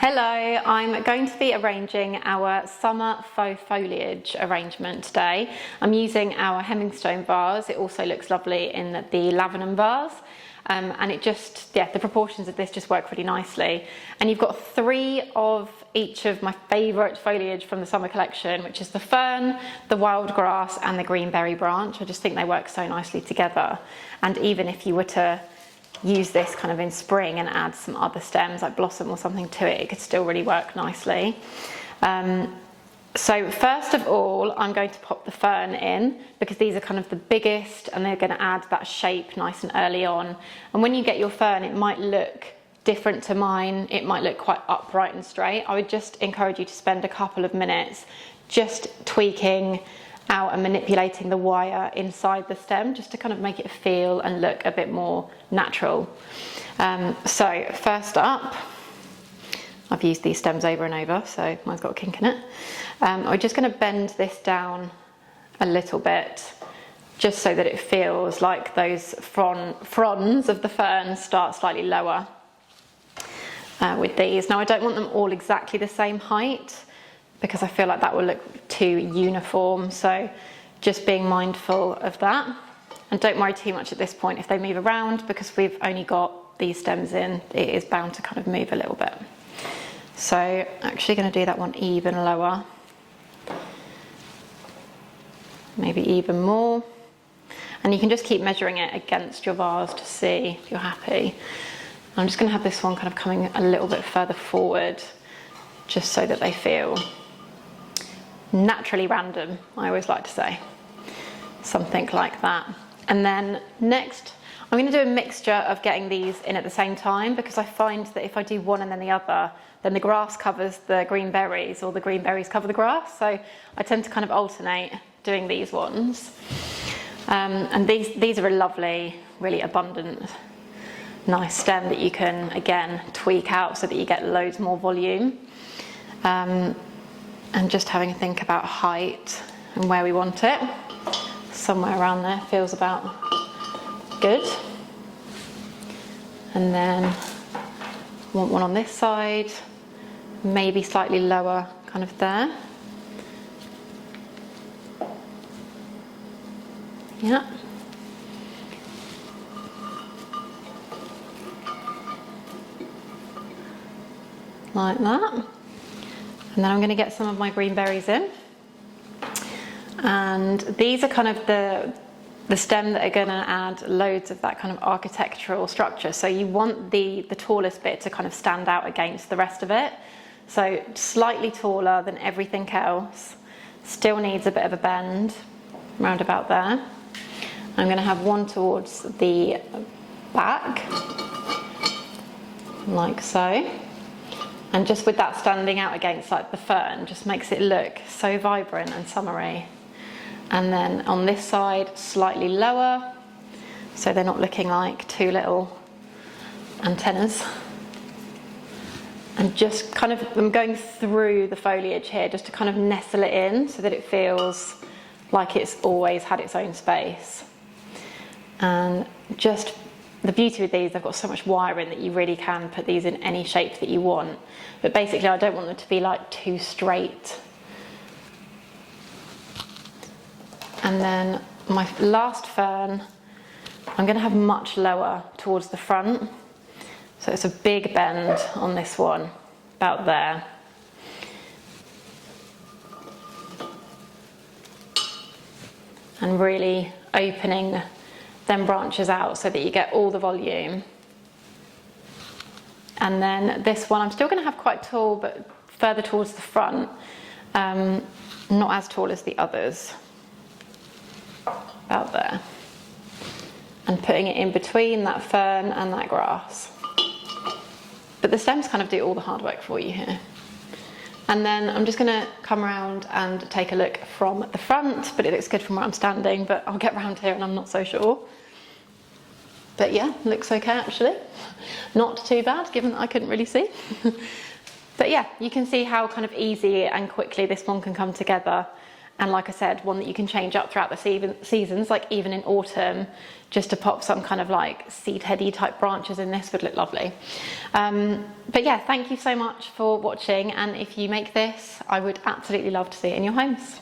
Hello, I'm going to be arranging our summer faux foliage arrangement today. I'm using our Hemmingstone vase. It also looks lovely in the Lavenham vase. And it just, the proportions of this just work really nicely. And you've got 3 of each of my favourite foliage from the summer collection, which is the fern, the wild grass and the greenberry branch. I just think they work so nicely together. And even if you were to use this kind of in spring and add some other stems like blossom or something to it, it could still really work nicely. So first of all, I'm going to pop the fern in because these are kind of the biggest and they're going to add that shape nice and early on. And when you get your fern, it might look different to mine. It might look quite upright and straight. I would just encourage you to spend a couple of minutes just tweaking out and manipulating the wire inside the stem just to kind of make it feel and look a bit more natural. So first up, I've used these stems over and over, so mine's got a kink in it. I'm just going to bend this down a little bit just so that it feels like those fronds of the fern start slightly lower with these. Now I don't want them all exactly the same height because I feel like that will look too uniform, so just being mindful of that. And don't worry too much at this point if they move around because we've only got these stems in, it is bound to kind of move a little bit. So actually going to do that one even lower, maybe even more. And you can just keep measuring it against your vase to see if you're happy. I'm just going to have this one kind of coming a little bit further forward just so that they feel naturally random, I always like to say. Something like that. And then next, I'm going to do a mixture of getting these in at the same time because I find that if I do one and then the other, then the grass covers the green berries or the green berries cover the grass. So I tend to kind of alternate doing these ones. And these are a lovely, really abundant, nice stem that you can, again, tweak out so that you get loads more volume. And just having a think about height and where we want it. Somewhere around there feels about good. And then want one on this side, maybe slightly lower kind of there. Yeah. Like that. And then I'm going to get some of my green berries in. And these are kind of the stem that are going to add loads of that kind of architectural structure. So you want the tallest bit to kind of stand out against the rest of it. So slightly taller than everything else. Still needs a bit of a bend, round about there. I'm going to have one towards the back, like so. And just with that standing out against like the fern, just makes it look so vibrant and summery. And then on this side, slightly lower, so they're not looking like 2 little antennas. And just kind of, I'm going through the foliage here just to kind of nestle it in so that it feels like it's always had its own space. And just the beauty with these, they've got so much wire in that you really can put these in any shape that you want. But basically I don't want them to be like too straight. And then my last fern, I'm going to have much lower towards the front. So it's a big bend on this one, about there. And really opening them branches out so that you get all the volume. And then this one, I'm still going to have quite tall, but further towards the front. Not as tall as the others. About there. And putting it in between that fern and that grass. But the stems kind of do all the hard work for you here. And then I'm just going to come around and take a look from the front, but it looks good from where I'm standing, but I'll get around here and I'm not so sure. But yeah, looks okay actually. Not too bad, given that I couldn't really see. But yeah, you can see how kind of easy and quickly this one can come together. And like I said, one that you can change up throughout the seasons, like even in autumn, just to pop some kind of like seed heady type branches in this would look lovely. But yeah, thank you so much for watching. And if you make this, I would absolutely love to see it in your homes.